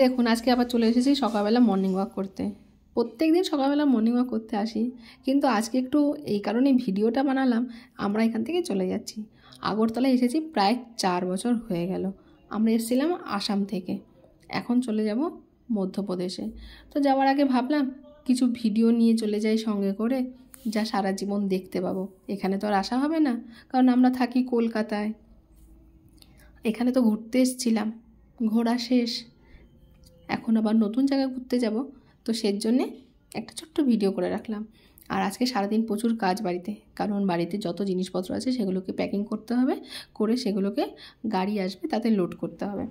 দেখুন আজকে আবার চলে এসেছি সকালবেলা মর্নিং ওয়াক করতে। প্রত্যেক দিন সকালবেলা মর্নিং ওয়াক করতে আসি, কিন্তু আজকে একটু এই কারণে ভিডিওটা বানালাম। আমরা এখান থেকে চলে যাচ্ছি আগরতলায়, এসেছি প্রায় 4 বছর হয়ে গেল। আমরা এসেছিলাম আসাম থেকে, এখন চলে যাব মধ্যপ্রদেশে। তো যাওয়ার আগে ভাবলাম কিছু ভিডিও নিয়ে চলে যাই সঙ্গে করে, যা সারা জীবন দেখতে পাবো। এখানে তো আর আসা হবে না, কারণ আমরা থাকি কলকাতায়। এখানে তো ঘুরতে এসেছিলাম, ঘোরা শেষ, এখন আবার নতুন জায়গায় ঘুরতে যাব। তো সেই জন্যে একটা ছোট্ট ভিডিও করে রাখলাম। আর আজকে সারাদিন প্রচুর কাজ বাড়িতে, কারণ বাড়িতে যত জিনিসপত্র আছে সেগুলোকে প্যাকিং করতে হবে, করে সেগুলোকে গাড়ি আসবে তাতে লোড করতে হবে।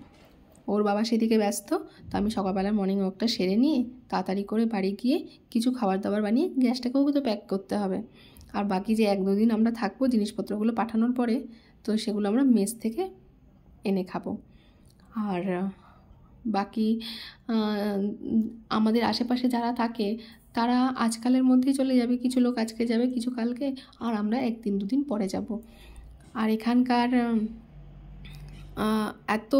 ওর বাবা সেদিকে ব্যস্ত, তো আমি সকালবেলা মর্নিং ওয়াকটা সেরে নিয়ে তাড়াতাড়ি করে বাড়ি গিয়ে কিছু খাবার দাবার বানিয়ে গ্যাসটাকেও তো প্যাক করতে হবে। আর বাকি যে 1-2 দিন আমরা থাকবো, জিনিসপত্রগুলো পাঠানোর পরে, তো সেগুলো আমরা মেস থেকে এনে খাবো। আর বাকি আমাদের আশেপাশে যারা থাকে তারা আজকালের মধ্যেই চলে যাবে, কিছু লোক আজকে যাবে, কিছু কালকে, আর আমরা 1-2 দিন পরে যাব। আর এখানকার এত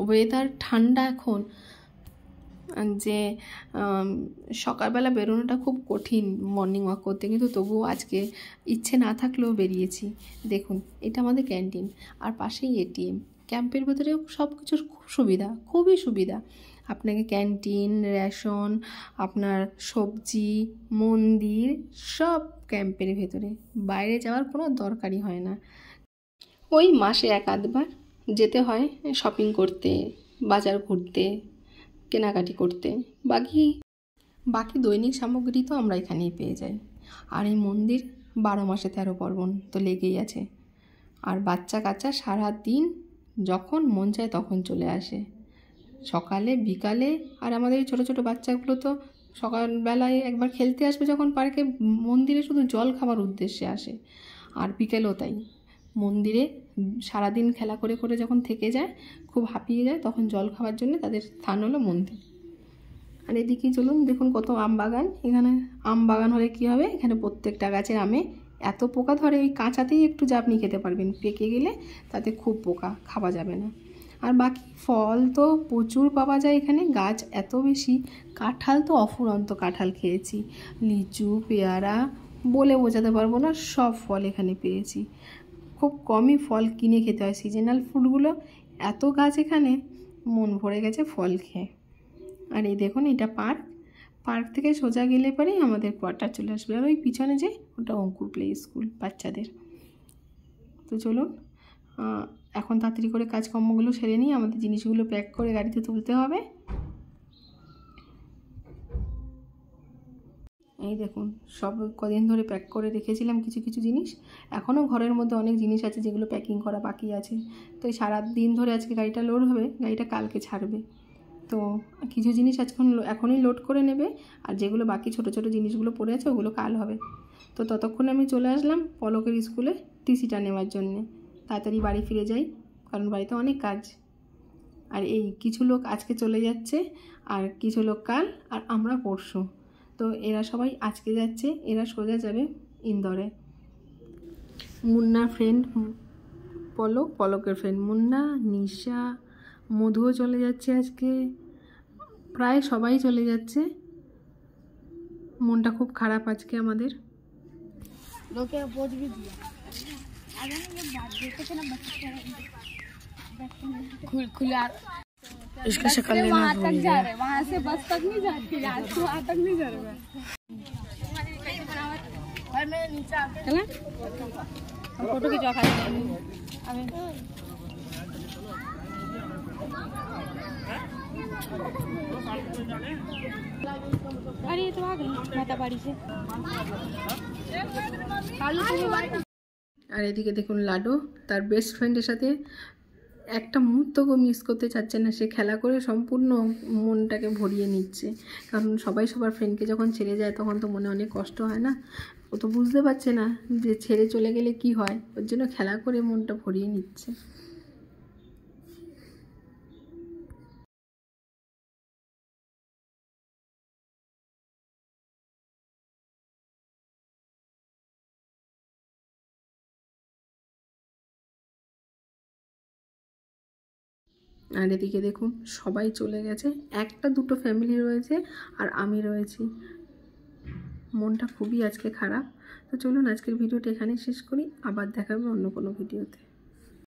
ওয়েদার ঠান্ডা এখন যে সকালবেলা বেরোনোটা খুব কঠিন মর্নিং ওয়াক করতে, কিন্তু তবুও আজকে ইচ্ছে না থাকলেও বেরিয়েছি। দেখুন এটা আমাদের ক্যান্টিন, আর পাশেই এটিএম। ক্যাম্পের ভেতরেও সব কিছুর খুব সুবিধা, খুবই সুবিধা। আপনাকে ক্যান্টিন, রেশন, আপনার সবজি, মন্দির সব ক্যাম্পের ভেতরে, বাইরে যাওয়ার কোনো দরকারই হয় না। ওই মাসে 1-2বার যেতে হয় শপিং করতে, বাজার ঘুরতে, কেনাকাটি করতে। বাকি দৈনিক সামগ্রী তো আমরা এখানেই পেয়ে যাই। আর এই মন্দির 12 মাসে 13 পার্বণ তো লেগেই আছে। আর বাচ্চা কাচ্চা সারা দিন যখন মন চায় তখন চলে আসে, সকালে বিকালে। আর আমাদের ছোটো ছোটো বাচ্চাগুলো তো সকালবেলায় একবার খেলতে আসবে যখন পার্কে, মন্দিরে শুধু জল খাবার উদ্দেশ্যে আসে। আর বিকেলেও তাই, মন্দিরে সারাদিন খেলা করে করে যখন থেকে যায়, খুব হাঁপিয়ে যায়, তখন জল খাওয়ার জন্য তাদের স্থান হলো মন্দির। আর এদিকে চলুন, দেখুন কত আম বাগান। এখানে আম বাগান হলে কী হবে, এখানে প্রত্যেকটা গাছের আমে এত পোকা ধরে, ওই কাঁচাতেই একটু আপনি খেতে পারবেন, পেকে গেলে তাতে খুব পোকা, খাওয়া যাবে না। আর বাকি ফল তো প্রচুর পাওয়া যায় এখানে, গাছ এত বেশি। কাঁঠাল তো অফুরন্ত কাঁঠাল খেয়েছি, লিচু, পেয়ারা, বলে বোঝাতে পারবো না, সব ফল এখানে পেয়েছি। খুব কমই ফল কিনে খেতে হয়, সিজনাল ফুডগুলো এত গাছ এখানে, মন ভরে গেছে ফল খেয়ে। আর এই দেখুন এটা পার্ক থেকে সোজা গেলে পরেই আমাদের কোয়ার্টার চলে আসবে। আর ওই পিছনে যে ওটা অঙ্কুর প্লে স্কুল বাচ্চাদের। তো চলুন এখন তাড়াতাড়ি করে কাজকর্মগুলো সেরে নিই, আমাদের জিনিসগুলো প্যাক করে গাড়িতে তুলতে হবে। এই দেখুন সব কদিন ধরে প্যাক করে রেখেছিলাম কিছু কিছু জিনিস, এখনও ঘরের মধ্যে অনেক জিনিস আছে যেগুলো প্যাকিং করা বাকি আছে। তো এই সারাদিন ধরে আজকে গাড়িটা লোড হবে, গাড়িটা কালকে ছাড়বে। তো কিছু জিনিস এখনই লোড করে নেবে, আর যেগুলো বাকি ছোট ছোট জিনিসগুলো পড়ে আছে ওগুলো কাল হবে। তো ততক্ষণে আমি চলে আসলাম পলকের স্কুলে টিসিটা নেওয়ার জন্যে। তাড়াতাড়ি বাড়ি ফিরে যাই, কারণ বাড়িতে অনেক কাজ। আর এই কিছু লোক আজকে চলে যাচ্ছে, আর কিছু লোক কাল, আর আমরা পরশু। তো এরা সবাই আজকে যাচ্ছে, এরা সোজা যাবে ইন্দোরে। মুন্নার ফ্রেন্ড পলকের ফ্রেন্ড মুন্না, নিশা, মধুও চলে যাচ্ছে আজকে, প্রায় সবাই চলে যাচ্ছে। মনটা খুব খারাপ আজকে আমাদের। इसका शक्ल लेना भूल गया। वहाँ से बस तक नहीं जाती, आज तो वहाँ तक नहीं जा रहा। फोटो खिंचवा खाते अरे ये तो आ गई माता बाड़ी से। আর এদিকে দেখুন লাডো তার বেস্ট ফ্রেন্ডের সাথে একটা মুহূর্তকে মিস করতে চাচ্ছে না, সে খেলা করে সম্পূর্ণ মনটাকে ভরিয়ে নিচ্ছে। কারণ সবাই সবার ফ্রেন্ডকে যখন ছেড়ে যায় তখন তো মনে অনেক কষ্ট হয় না, ও তো বুঝতে পারছে না যে ছেড়ে চলে গেলে কি হয়, ওর জন্য খেলা করে মনটা ভরিয়ে নিচ্ছে। আর এদিকে দেখুন সবাই চলে গেছে, একটা দুটো ফ্যামিলি রয়েছে আর আমি রয়েছি। মনটা খুবই আজকে খারাপ। তো চলুন আজকের ভিডিওটা এখানেই শেষ করি, আবার দেখাবো অন্য কোনো ভিডিওতে।